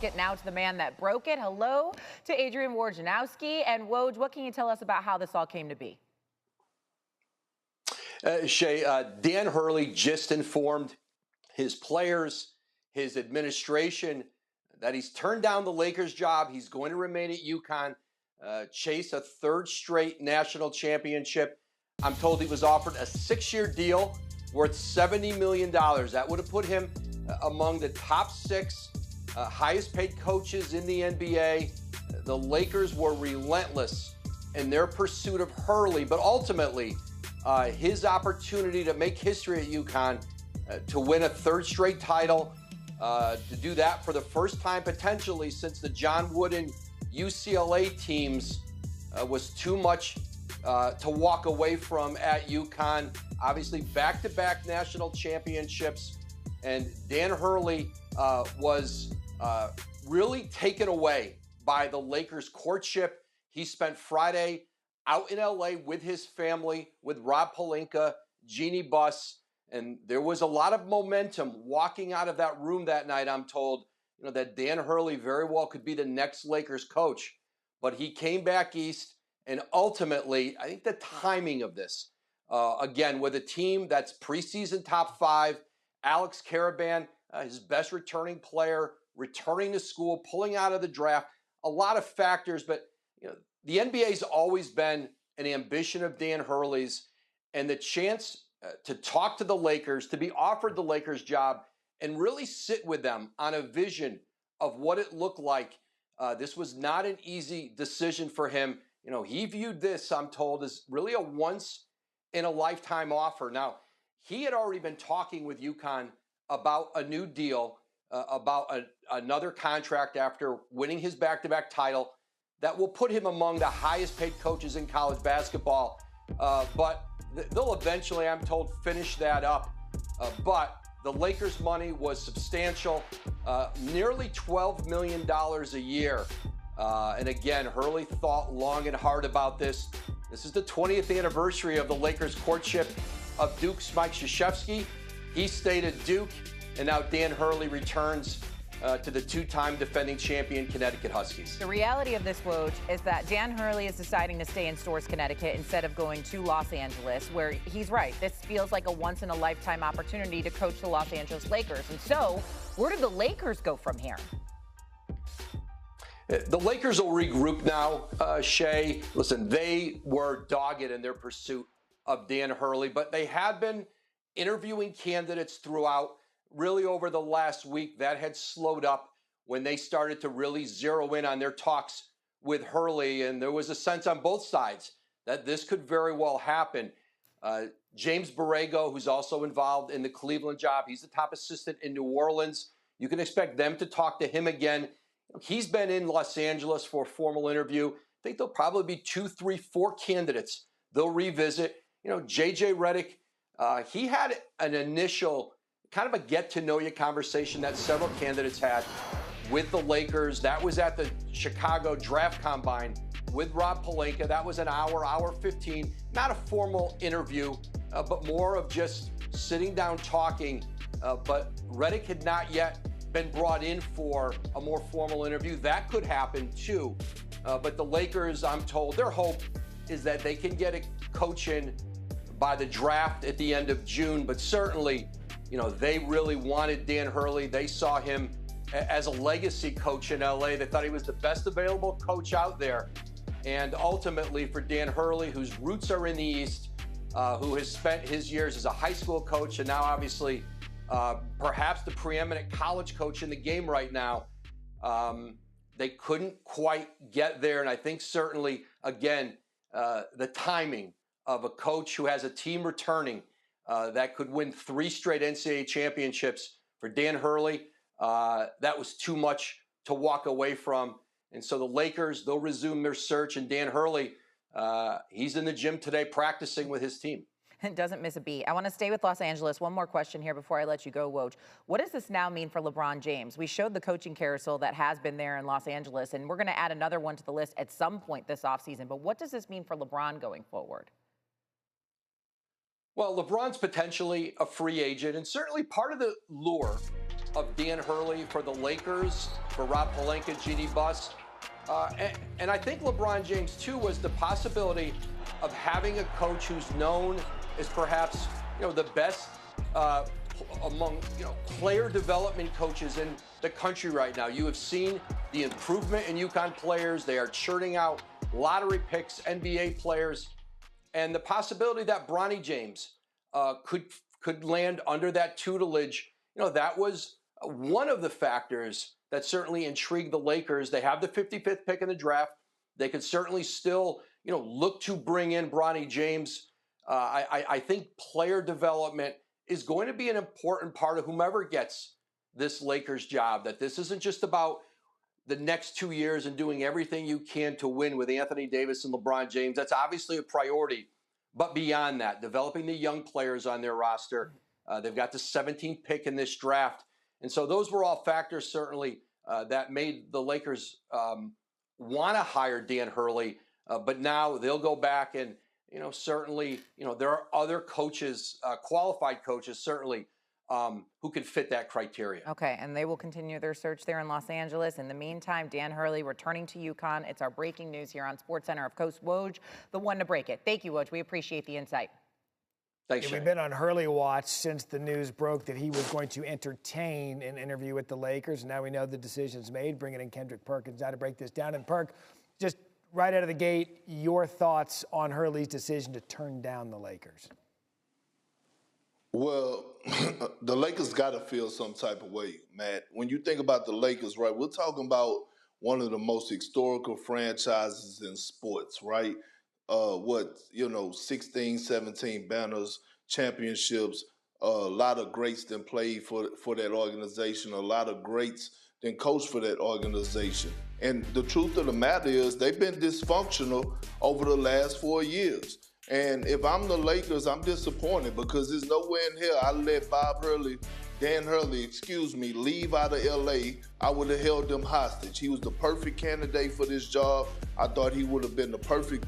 Get now to the man that broke it. Hello to Adrian Wojnarowski. And Woj, what can you tell us about how this all came to be? Shay, Dan Hurley just informed his players, his administration, that he's turned down the Lakers job. He's going to remain at UConn, chase a third straight national championship. I'm told he was offered a 6-year deal worth $70 million. That would have put him among the top 6 highest paid coaches in the NBA. The Lakers were relentless in their pursuit of Hurley, but ultimately his opportunity to make history at UConn, to win a third straight title, to do that for the first time potentially since the John Wooden UCLA teams, was too much to walk away from at UConn. Obviously back-to-back national championships, and Dan Hurley was really taken away by the Lakers' courtship. He spent Friday out in LA with his family, with Rob Pelinka, Jeannie Buss, and there was a lot of momentum walking out of that room that night. I'm told, that Dan Hurley very well could be the next Lakers coach, but he came back east, and ultimately, I think the timing of this, again, with a team that's preseason top 5, Alex Karaban, his best returning player, returning to school, pulling out of the draft, a lot of factors, but the NBA's always been an ambition of Dan Hurley's, and the chance to talk to the Lakers, to be offered the Lakers job, and really sit with them on a vision of what it looked like. This was not an easy decision for him. He viewed this, I'm told, as really a once-in-a-lifetime offer. Now, he had already been talking with UConn about a new deal, about another contract after winning his back-to-back title that will put him among the highest paid coaches in college basketball. But they'll eventually, I'm told, finish that up. But the Lakers' money was substantial, nearly $12 million a year. And again, Hurley thought long and hard about this. This is the 20th anniversary of the Lakers' courtship of Duke's Mike Krzyzewski. He stayed at Duke, and now Dan Hurley returns to the 2-time defending champion Connecticut Huskies. The reality of this, Woj, is that Dan Hurley is deciding to stay in Storrs, Connecticut instead of going to Los Angeles, where he's right. This feels like a once-in-a-lifetime opportunity to coach the Los Angeles Lakers. And so, where do the Lakers go from here? The Lakers will regroup now, Shay. Listen, they were dogged in their pursuit of Dan Hurley, but they have been interviewing candidates throughout. Really over the last week, that had slowed up when they started to really zero in on their talks with Hurley, and there was a sense on both sides that this could very well happen. James Borrego, who's also involved in the Cleveland job, he's the top assistant in New Orleans. You can expect them to talk to him again. He's been in Los Angeles for a formal interview. I think there'll probably be 2, 3, 4 candidates they'll revisit. JJ Redick, he had an initial kind of a get-to-know-you conversation that several candidates had with the Lakers. That was at the Chicago Draft Combine with Rob Pelinka. That was an hour 15. Not a formal interview, but more of just sitting down talking. But Redick had not yet been brought in for a more formal interview. That could happen too. But the Lakers, I'm told, their hope is that they can get a coach in by the draft at the end of June. But certainly, they really wanted Dan Hurley. They saw him as a legacy coach in LA. They thought he was the best available coach out there. And ultimately for Dan Hurley, whose roots are in the East, who has spent his years as a high school coach and now obviously perhaps the preeminent college coach in the game right now, they couldn't quite get there. And I think certainly, again, the timing of a coach who has a team returning that could win 3 straight NCAA championships for Dan Hurley, that was too much to walk away from. And so the Lakers, they'll resume their search, and Dan Hurley, he's in the gym today practicing with his team. Doesn't miss a beat. I want to stay with Los Angeles. One more question here before I let you go, Woj. What does this now mean for LeBron James? We showed the coaching carousel that has been there in Los Angeles, and we're going to add another one to the list at some point this offseason. But what does this mean for LeBron going forward? Well, LeBron's potentially a free agent, and certainly part of the lure of Dan Hurley for the Lakers, for Rob Pelinka, Jeannie Buss. And I think LeBron James, too, was the possibility of having a coach who's known as perhaps, the best among, player development coaches in the country right now. You have seen the improvement in UConn players. They are churning out lottery picks, NBA players, and the possibility that Bronny James could land under that tutelage. That was one of the factors that certainly intrigued the Lakers. They have the 55th pick in the draft. They could certainly still, look to bring in Bronny James. I think player development is going to be an important part of whomever gets this Lakers job, that this isn't just about the next 2 years and doing everything you can to win with Anthony Davis and LeBron James. That's obviously a priority. But beyond that, developing the young players on their roster. They've got the 17th pick in this draft. And so those were all factors certainly that made the Lakers want to hire Dan Hurley. But now they'll go back and, certainly, there are other coaches, qualified coaches, certainly, who can fit that criteria. Okay, and they will continue their search there in Los Angeles. In the meantime, Dan Hurley returning to UConn. It's our breaking news here on SportsCenter. Of course, Woj, the one to break it. Thank you, Woj. We appreciate the insight. Thanks, We've been on Hurley watch since the news broke that he was going to entertain an interview with the Lakers. Now we know the decision's made, bringing in Kendrick Perkins now to break this down. And Perk, just right out of the gate, your thoughts on Hurley's decision to turn down the Lakers? Well, the Lakers got to feel some type of way, Matt. When you think about the Lakers, right, we're talking about one of the most historical franchises in sports, right? 16, 17 banners, championships, a lot of greats that played for that organization, a lot of greats that coached for that organization. And the truth of the matter is they've been dysfunctional over the last 4 years. And if I'm the Lakers, I'm disappointed because there's nowhere in here I let Dan Hurley, leave out of L.A., I would have held them hostage. He was the perfect candidate for this job. I thought he would have been the perfect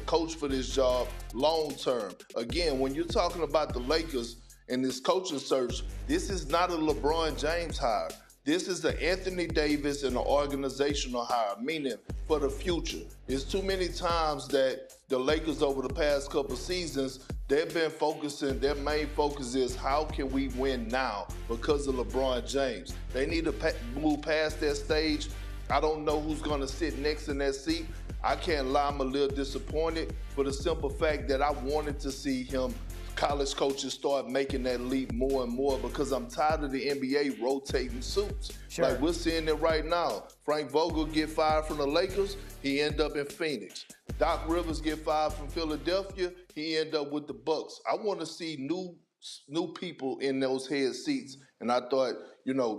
coach for this job long term. Again, when you're talking about the Lakers and this coaching search, this is not a LeBron James hire. This is an Anthony Davis and an organizational hire, meaning for the future. It's too many times that the Lakers over the past couple seasons, they've been focusing, their main focus is how can we win now because of LeBron James. They need to move past that stage. I don't know who's going to sit next in that seat. I can't lie, I'm a little disappointed for the simple fact that I wanted to see college coaches start making that leap more and more because I'm tired of the NBA rotating suits. Sure. Like we're seeing it right now. Frank Vogel get fired from the Lakers, he end up in Phoenix. Doc Rivers get fired from Philadelphia, he end up with the Bucks. I want to see new people in those head seats, and I thought,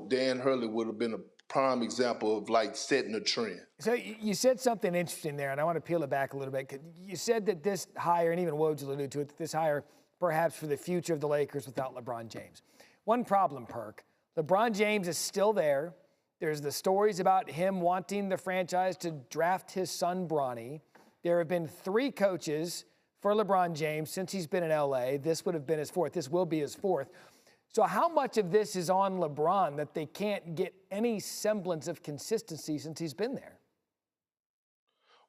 Dan Hurley would have been a prime example of like setting a trend. So you said something interesting there, and I want to peel it back a little bit. You said that this hire, and even Woj alluded to it, that this hire perhaps for the future of the Lakers without LeBron James. One problem, Perk. LeBron James is still there. There's the stories about him wanting the franchise to draft his son, Bronny. There have been 3 coaches for LeBron James since he's been in L.A. This would have been his 4th. This will be his 4th. So how much of this is on LeBron that they can't get any semblance of consistency since he's been there?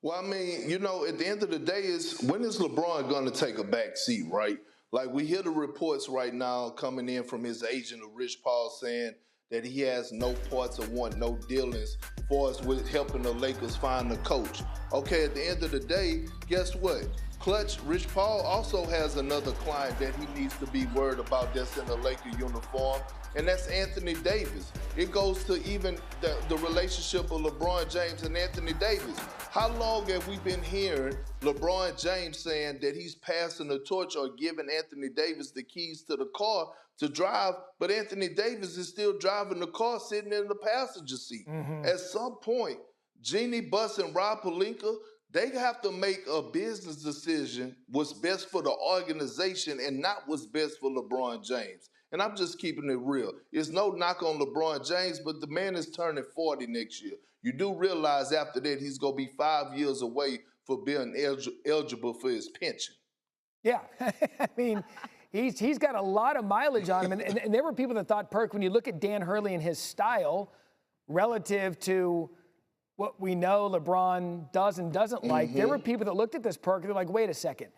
Well, I mean, at the end of the day, when is LeBron going to take a back seat, right? Like we hear the reports right now coming in from his agent, Rich Paul, saying that he has no parts or want no dealings for us with helping the Lakers find a coach. Okay, at the end of the day, guess what? Clutch, Rich Paul also has another client that he needs to be worried about that's in the Laker uniform, and that's Anthony Davis. It goes to even the relationship of LeBron James and Anthony Davis. How long have we been hearing LeBron James saying that he's passing the torch or giving Anthony Davis the keys to the car to drive, but Anthony Davis is still driving the car sitting in the passenger seat? Mm-hmm. At some point, Jeannie Buss and Rob Pelinka, they have to make a business decision what's best for the organization and not what's best for LeBron James. And I'm just keeping it real. It's no knock on LeBron James, but the man is turning 40 next year. You do realize after that he's going to be 5 years away for being eligible for his pension. Yeah. I mean, He's got a lot of mileage on him. And there were people that thought, Perk, when you look at Dan Hurley and his style relative to what we know LeBron does and doesn't like, there were people that looked at this, Perk, and they're like, wait a second.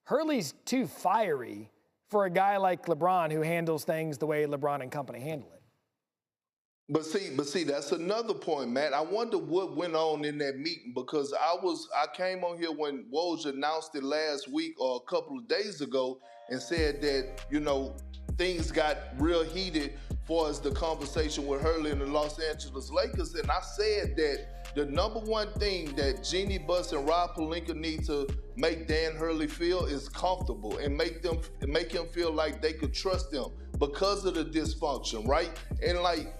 Hurley's too fiery for a guy like LeBron who handles things the way LeBron and company handle it. But see, that's another point, Matt. I wonder what went on in that meeting, because I came on here when Woj announced it last week or a couple of days ago and said that, you know, things got real heated for us, the conversation with Hurley and the Los Angeles Lakers. And I said that the number one thing that Jeannie Buss and Rob Pelinka need to make Dan Hurley feel is comfortable and make him feel like they could trust him because of the dysfunction, right? And like,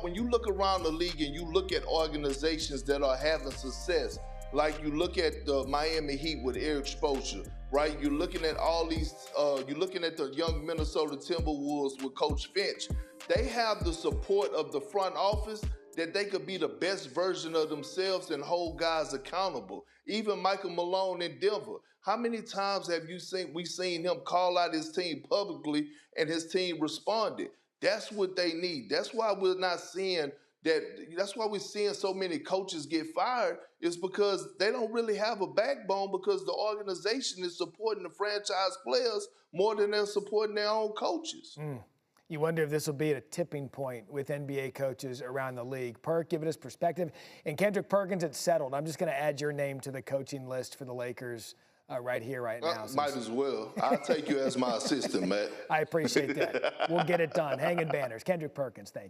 when you look around the league and you look at organizations that are having success, like you look at the Miami Heat with Eric Spoelstra, right? You're looking at all these, you're looking at the young Minnesota Timberwolves with Coach Finch. They have the support of the front office that they could be the best version of themselves and hold guys accountable. Even Michael Malone in Denver. How many times have we seen him call out his team publicly and his team responded? That's what they need. That's why we're not seeing that. That's why we're seeing so many coaches get fired, is because they don't really have a backbone, because the organization is supporting the franchise players more than they're supporting their own coaches. You wonder if this will be at a tipping point with NBA coaches around the league. Perk, giving us perspective. And Kendrick Perkins, it's settled. I'm just going to add your name to the coaching list for the Lakers right here, right now. Might as well. I'll take you as my assistant, Matt. I appreciate that. We'll get it done. Hanging banners. Kendrick Perkins, thank you.